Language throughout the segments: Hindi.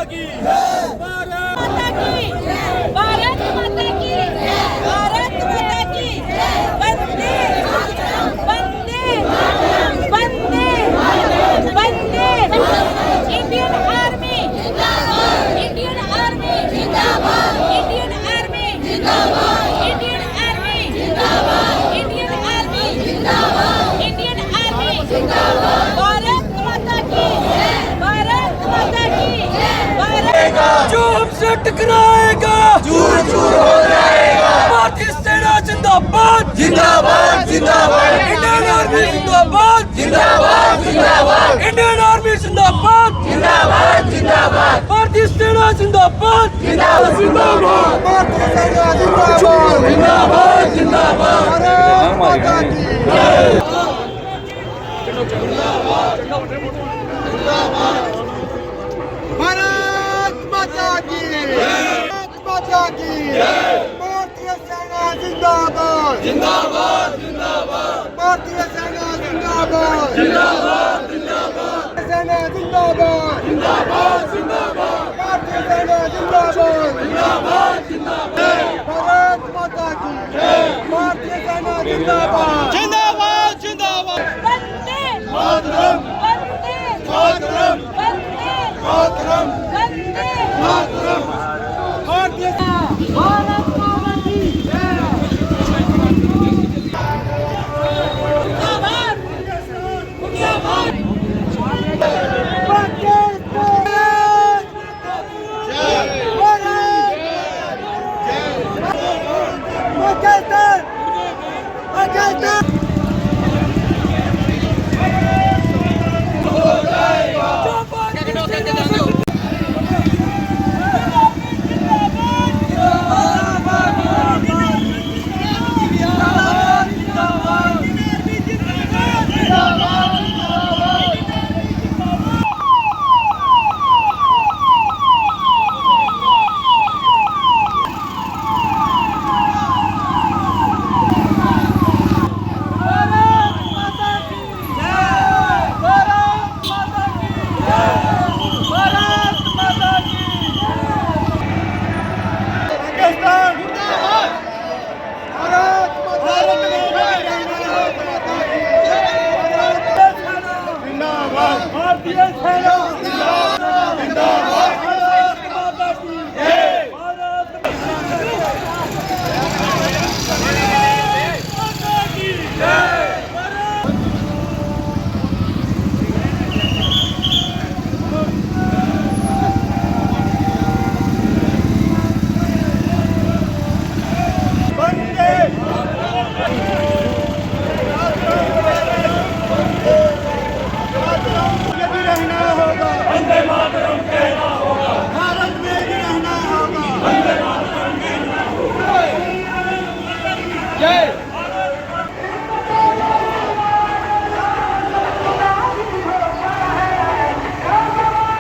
की भारत माता की भारत माता की वंदे वंदे वंदे वंदे इंडियन आर्मी जिंदाबाद इंडियन आर्मी जिंदाबाद इंडियन आर्मी जिंदाबाद इंडियन आर्मी जिंदाबाद इंडियन आर्मी जिंदाबाद इंडियन आर्मी जिंदाबाद भारत माता की भारत जो हमसे टकराएगा चूर चूर हो जाएगा। भारतीय सेना जिंदाबाद जिंदाबाद जिंदाबाद। इंडियन आर्मी जिंदाबाद जिंदाबाद जिंदाबाद। इंडियन आर्मी जिंदाबाद जिंदाबाद जिंदाबाद। भारतीय सेना जिंदाबाद जिंदाबाद जिंदाबाद। भारतीय सेना जिंदाबाद जिंदाबाद जिंदाबाद। भारत माता की जय। भारत माता की भारत माता की भारतीय सेना जिंदाबाद जिंदाबाद जिंदाबाद। भारतीय सेना जिंदाबाद जिंदाबाद जिंदाबाद। सेना जिंदाबाद जिंदाबाद जिंदाबाद। भारतीय सेना जिंदाबाद जिंदाबाद जिंदाबाद। भारत माता की भारतीय सेना जिंदाबाद जिंदाबाद जिंदाबाद। वंदे मातरम वंदे मातरम वंदे मातरम वंदे मातरम। भारतीय भारत माता की जिंदाबाद जिंदाबाद।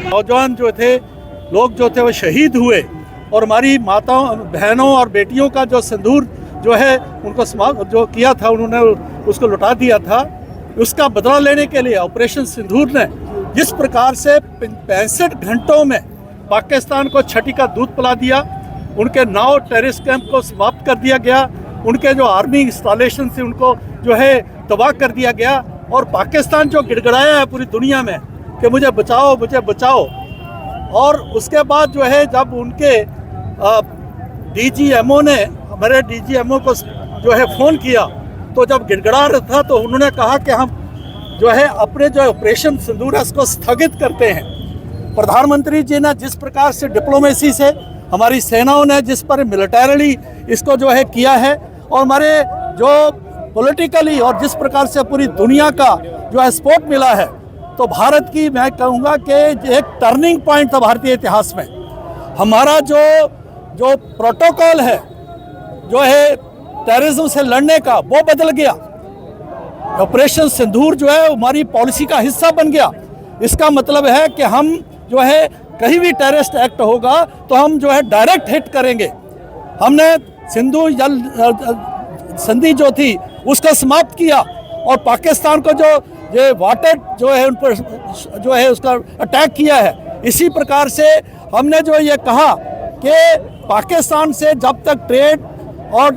नौजवान जो थे लोग जो थे वो शहीद हुए और हमारी माताओं बहनों और बेटियों का जो सिंदूर जो है उनको जो किया था उन्होंने उसको लुटा दिया था। उसका बदला लेने के लिए ऑपरेशन सिंदूर ने जिस प्रकार से 65 घंटों में पाकिस्तान को छठी का दूध पिला दिया, उनके 9 टेररिस्ट कैंप को समाप्त कर दिया गया, उनके जो आर्मी इंस्टॉलेशन से उनको जो है तबाह कर दिया गया और पाकिस्तान जो गिड़गिड़ाया है पूरी दुनिया में कि मुझे बचाओ। और उसके बाद जो है जब उनके डीजीएमओ ने हमारे डीजीएमओ को जो है फ़ोन किया तो जब गिड़गिड़ा रहा था तो उन्होंने कहा कि हम जो है अपने जो ऑपरेशन सिंदूर है उसको स्थगित करते हैं। प्रधानमंत्री जी ने जिस प्रकार से डिप्लोमेसी से हमारी सेनाओं ने जिस पर मिलिटरीली इसको जो है किया है और हमारे जो पॉलिटिकली और जिस प्रकार से पूरी दुनिया का जो है सपोर्ट मिला है, तो भारत की मैं कहूँगा कि एक टर्निंग पॉइंट था भारतीय इतिहास में। हमारा जो प्रोटोकॉल है जो है टेररिज्म से लड़ने का वो बदल गया। ऑपरेशन सिंदूर जो है हमारी पॉलिसी का हिस्सा बन गया। इसका मतलब है कि हम जो है कहीं भी टेररिस्ट एक्ट होगा तो हम जो है डायरेक्ट हिट करेंगे। हमने सिंधु जल संधि जो थी उसको समाप्त किया और पाकिस्तान को जो ये वाटर जो है उन पर जो है उसका अटैक किया है। इसी प्रकार से हमने जो ये कहा कि पाकिस्तान से जब तक ट्रेड और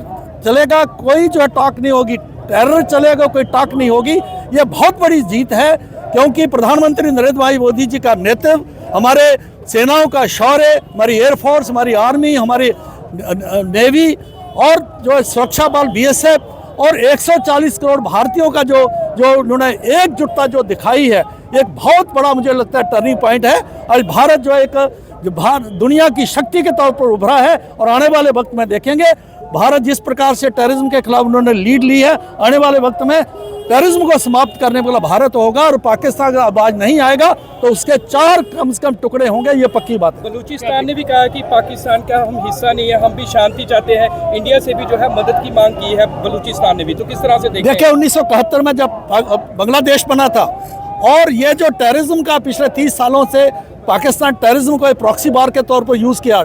चलेगा कोई जो है टॉक नहीं होगी, टेरर चलेगा कोई टॉक नहीं होगी। ये बहुत बड़ी जीत है क्योंकि प्रधानमंत्री नरेंद्र भाई मोदी जी का नेतृत्व, हमारे सेनाओं का शौर्य, हमारी एयरफोर्स, हमारी आर्मी, हमारी नेवी और जो सुरक्षा बल BSF और 140 करोड़ भारतीयों का जो उन्होंने एकजुटता जो दिखाई है, एक बहुत बड़ा मुझे लगता है टर्निंग पॉइंट है। आज भारत जो एक दुनिया की शक्ति के तौर पर उभरा है और आने वाले वक्त में देखेंगे भारत जिस प्रकार से टेररिज्म के खिलाफ उन्होंने लीड ली है, आने वाले वक्त में टेररिज्म को समाप्त करने वाला भारत होगा और पाकिस्तान का आवाज नहीं आएगा तो उसके 4 कम से कम टुकड़े होंगे, ये पक्की बात है। बलूचिस्तान ने भी कहा कि पाकिस्तान का हम हिस्सा नहीं है, हम भी शांति चाहते हैं। इंडिया से भी जो है मदद की मांग की है बलूचिस्तान ने भी, तो किस तरह से देखिए 1971 में जब बांग्लादेश बना था और ये जो टेररिज्म का पिछले 30 सालों से पाकिस्तान टेररिज्म को एक प्रॉक्सी बार के तौर पर यूज़ किया,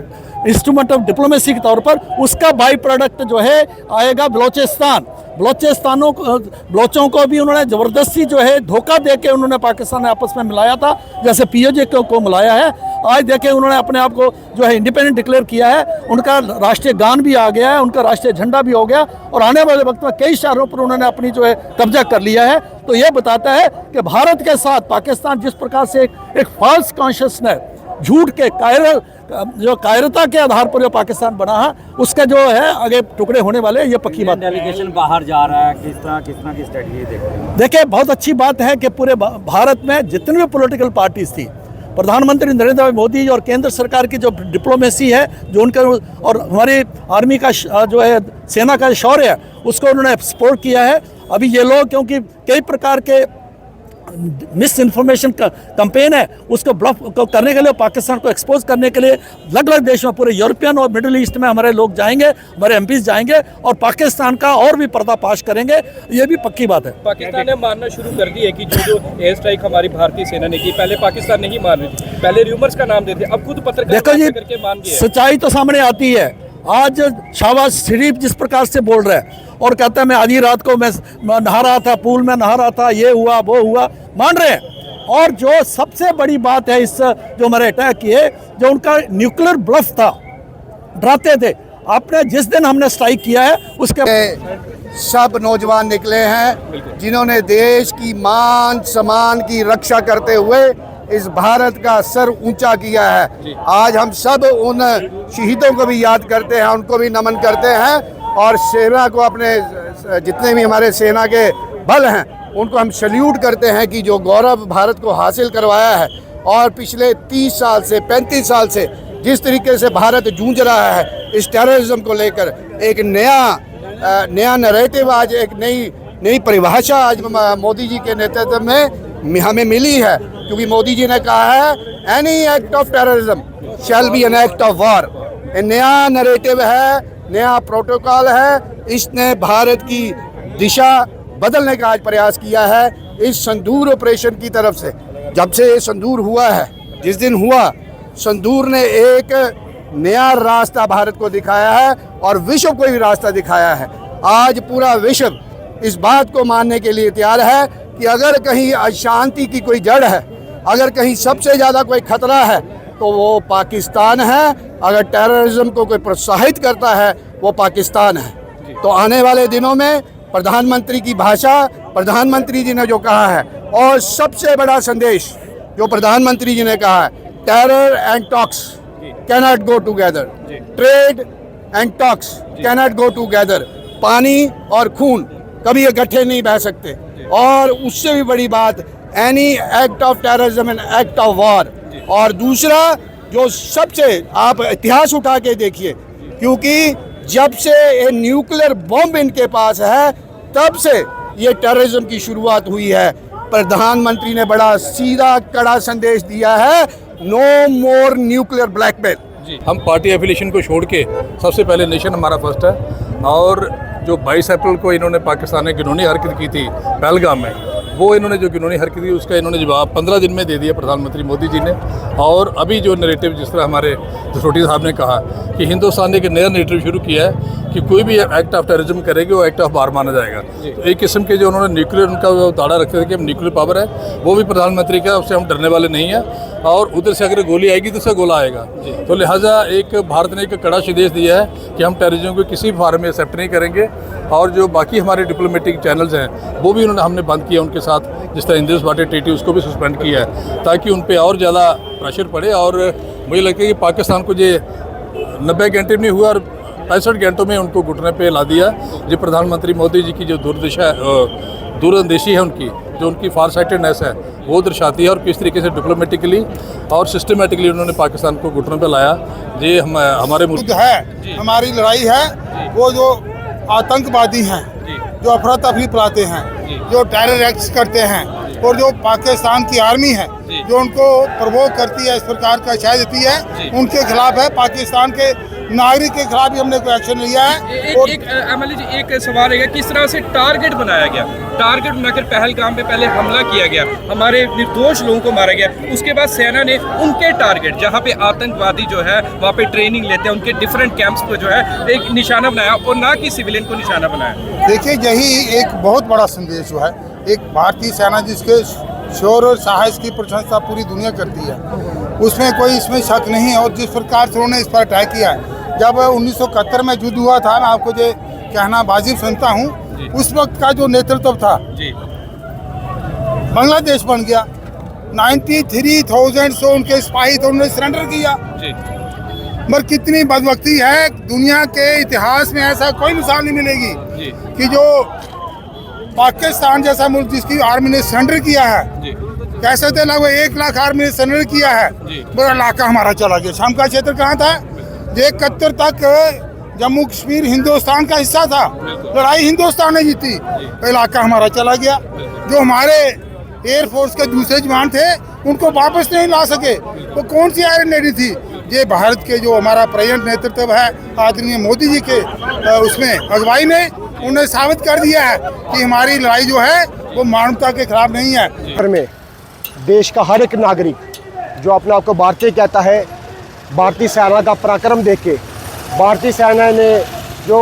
इंस्ट्रूमेंट ऑफ डिप्लोमेसी के तौर पर, उसका बाई प्रोडक्ट जो है आएगा बलोचिस्तान। बलोचों को भी उन्होंने ज़बरदस्ती जो है धोखा दे के उन्होंने पाकिस्तान ने आपस में मिलाया था, जैसे POJ को मिलाया है। आज देखें उन्होंने अपने आप को जो है इंडिपेंडेंट डिक्लेयर किया है, उनका राष्ट्रीय गान भी आ गया है, उनका राष्ट्रीय झंडा भी हो गया और आने वाले वक्त में कई शहरों पर उन्होंने अपनी जो है कब्जा कर लिया है। तो ये बताता है कि भारत के साथ पाकिस्तान जिस प्रकार से एक फॉल्स कॉन्शियसनेस, झूठ के कायरता के आधार पर जो पाकिस्तान बना है, उसका जो है आगे टुकड़े होने वाले, ये पक्की बात। डेलीगेशन बाहर जा रहा है, किस तरह की स्ट्रेटजी देखते हैं? देखिए बहुत अच्छी बात है कि पूरे भारत में जितनी भी पॉलिटिकल पार्टीज थी, प्रधानमंत्री नरेंद्र मोदी और केंद्र सरकार की जो डिप्लोमेसी है, जो उनका और हमारी आर्मी का जो है सेना का शौर्य है, उसको उन्होंने सपोर्ट किया है। अभी ये लोग क्योंकि कई प्रकार के मिस इन्फॉर्मेशन का कैंपेन है, उसको ब्लफ को करने के लिए, पाकिस्तान को एक्सपोज करने के लिए अलग अलग देशों में, पूरे यूरोपियन और मिडिल ईस्ट में हमारे लोग जाएंगे, हमारे MPs जाएंगे और पाकिस्तान का और भी पर्दाफाश करेंगे, ये भी पक्की बात है। पाकिस्तान ने मानना शुरू कर दी है कि जो एयर स्ट्राइक हमारी भारतीय सेना ने की, पहले पाकिस्तान नहीं मान रही थी, पहले र्यूमर्स का नाम देते, अब खुद पत्रकार करके मान गए। सच्चाई तो सामने आती है। आज शहबाज शरीफ जिस प्रकार से बोल रहा है और कहता है मैं आधी रात को मैं नहा रहा था, पूल में नहा रहा था, ये हुआ वो हुआ, मान रहे हैं। और जो सबसे बड़ी बात है इस जो हमारे अटैक किए, जो उनका न्यूक्लियर ब्लफ था, डराते थे। आपने जिस दिन हमने स्ट्राइक किया है उसके सब नौजवान निकले हैं जिन्होंने देश की मान सम्मान की रक्षा करते हुए इस भारत का सर ऊंचा किया है। आज हम सब उन शहीदों को भी याद करते हैं, उनको भी नमन करते हैं और सेना को, अपने जितने भी हमारे सेना के बल हैं उनको हम सल्यूट करते हैं कि जो गौरव भारत को हासिल करवाया है। और पिछले 30 साल से 35 साल से जिस तरीके से भारत जूझ रहा है इस टेररिज्म को लेकर, एक नया नैरेटिव, आज एक नई परिभाषा आज मोदी जी के नेतृत्व में हमें मिली है। क्योंकि मोदी जी ने कहा है any act of terrorism shall be an act of war. नया नैरेटिव है, नया प्रोटोकॉल है, इसने भारत की दिशा बदलने का आज प्रयास किया है इस संदूर ऑपरेशन की तरफ से। जब से ये संदूर हुआ है, जिस दिन हुआ, संदूर ने एक नया रास्ता भारत को दिखाया है और विश्व को भी रास्ता दिखाया है। आज पूरा विश्व इस बात को मानने के लिए तैयार है कि अगर कहीं अशांति की कोई जड़ है, अगर कहीं सबसे ज़्यादा कोई खतरा है तो वो पाकिस्तान है। अगर टेररिज्म को कोई प्रोत्साहित करता है वो पाकिस्तान है। तो आने वाले दिनों में प्रधानमंत्री की भाषा, प्रधानमंत्री जी ने जो कहा है, और सबसे बड़ा संदेश जो प्रधानमंत्री जी ने कहा है, terror and talks cannot go together, trade and talks cannot go together. पानी और खून कभी इकट्ठे नहीं बह सकते। और उससे भी बड़ी बात, any act of terrorism and act of war. और दूसरा, जो सबसे आप इतिहास उठा के देखिए, क्योंकि जब से ये न्यूक्लियर बॉम्ब इनके पास है तब से ये टेररिज्म की शुरुआत हुई है। प्रधानमंत्री ने बड़ा सीधा कड़ा संदेश दिया है, नो मोर न्यूक्लियर ब्लैकमेल। हम पार्टी एफिलिएशन को छोड़ के सबसे पहले नेशन हमारा फर्स्ट है। और जो 22 अप्रैल को इन्होंने पाकिस्तान ने घिनौनी हरकत की थी पहलगाम में, वो इन्होंने जो कानूनी हरकत की उसका इन्होंने जवाब 15 दिन में दे दिया प्रधानमंत्री मोदी जी ने। और अभी जो नैरेटिव जिस तरह हमारे जसरोटी साहब ने कहा कि हिंदुस्तान ने एक नया नैरेटिव शुरू किया है कि कोई भी एक्ट ऑफ टेररिज्म करेगी वो एक्ट ऑफ वार माना जाएगा। तो एक किस्म के जो उन्होंने न्यूक्लियर उनका वो दाड़ा रखते थे कि हम न्यूक्लियर पावर है, वो भी प्रधानमंत्री का, उससे हम डरने वाले नहीं हैं। और उधर से अगर गोली आएगी तो उसका गोला आएगा। तो लिहाजा एक भारत ने एक कड़ा संदेश दिया है कि हम टेररिज्म को किसी फॉर्म में एक्सेप्ट नहीं करेंगे। और जो बाकी हमारे डिप्लोमेटिक चैनल्स हैं वो भी हमने बंद किया उनके साथ, जिस तरह इंदिरा वाटर ट्रीटी उसको भी सस्पेंड किया है ताकि उन पर और ज़्यादा प्रेशर पड़े। और मुझे लगता है कि पाकिस्तान को ये 90 घंटे नहीं हुआ और 65 घंटों में उनको घुटने पे ला दिया। जो प्रधानमंत्री मोदी जी की जो दूरअंदेशी है उनकी, जो उनकी फार साइटेडनेस है वो दर्शाती है। और किस तरीके से डिप्लोमेटिकली और सिस्टमेटिकली उन्होंने पाकिस्तान को घुटनों पे लाया। ये हमारे मुल्क है, हमारी लड़ाई है। वो जो आतंकवादी हैं, जो अफरा तफरी फैलाते हैं, जो टेरर एक्ट्स करते हैं, और जो पाकिस्तान की आर्मी है जो उनको प्रवोक करती है, इस प्रकार का शायद देती है, उनके खिलाफ है। पाकिस्तान के नागरिक के खिलाफ भी हमने कोई एक्शन लिया है। और एमएलए जी एक सवाल है, किस तरह से टारगेट बनाया गया, टारगेट बनाकर पहलगाम पे पहले हमला किया गया, हमारे निर्दोष लोगों को मारा गया। उसके बाद सेना ने उनके टारगेट जहाँ पे आतंकवादी जो है वहाँ पे ट्रेनिंग लेते हैं, उनके डिफरेंट कैंप्स को जो है एक निशाना बनाया और ना कि सिविलियन को निशाना बनाया। देखिए, यही एक बहुत बड़ा संदेश जो है, एक भारतीय सेना जिसके शौर्य और साहस की प्रशंसा पूरी दुनिया करती है, उसमें कोई इसमें शक नहीं है। और जिस प्रकार से उन्होंने इस पर अटैक किया है, जब 1971 में युद्ध हुआ था, मैं आपको ये कहना वाजिब समझता हूँ, उस वक्त का जो नेतृत्व था बांग्लादेश बन गया। 93,000 से उनके सिपाही थे, उन्होंने सरेंडर किया। मगर कितनी बदबख्ती है, दुनिया के इतिहास में ऐसा कोई मिसाल नहीं मिलेगी कि जो पाकिस्तान जैसा मुल्क जिसकी आर्मी ने सरेंडर किया है, कैसे थे लगभग 1 लाख आर्मी ने सरेंडर किया है, बड़ा इलाका हमारा चला गया। शाम का क्षेत्र कहाँ था? 71 तक जम्मू कश्मीर हिंदुस्तान का हिस्सा था, लड़ाई हिंदुस्तान ने जीती, तो इलाका हमारा चला गया। जो हमारे एयरफोर्स के दूसरे जवान थे उनको वापस नहीं ला सके, तो कौन सी आयरन लेडी थी? ये भारत के जो हमारा प्रेजेंट नेतृत्व है आदरणीय मोदी जी के उसमें अगुवाई में उन्होंने साबित कर दिया है कि हमारी लड़ाई जो है वो मानवता के खिलाफ नहीं है। में देश का हर एक नागरिक जो अपने आप को भारतीय कहता है, भारतीय सेना का पराक्रम देख के, भारतीय सेना ने जो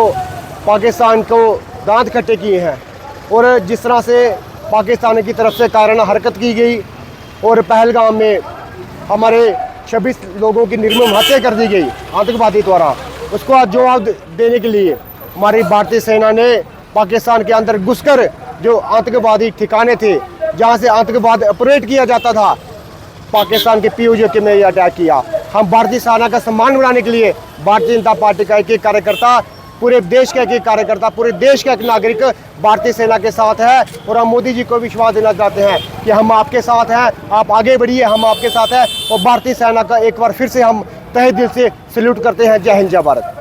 पाकिस्तान को दांत खट्टे किए हैं और जिस तरह से पाकिस्तान की तरफ से कायराना हरकत की गई और पहलगाम में हमारे 26 लोगों की निर्मम हत्या कर दी गई आतंकवादी द्वारा, उसको आज जवाब देने के लिए हमारी भारतीय सेना ने पाकिस्तान के अंदर घुसकर जो आतंकवादी ठिकाने थे जहां से आतंकवाद ऑपरेट किया जाता था, पाकिस्तान के पीओजे के में अटैक किया। हम भारतीय सेना का सम्मान बढ़ाने के लिए भारतीय जनता पार्टी का एक कार्यकर्ता, पूरे देश का एक कार्यकर्ता, पूरे देश का एक नागरिक भारतीय सेना के साथ है। और हम मोदी जी को विश्वास देना चाहते हैं कि हम आपके साथ हैं, आप आगे बढ़िए, हम आपके साथ हैं। और भारतीय सेना का एक बार फिर से हम तहे दिल से सैल्यूट करते हैं। जय हिंद, जय भारत।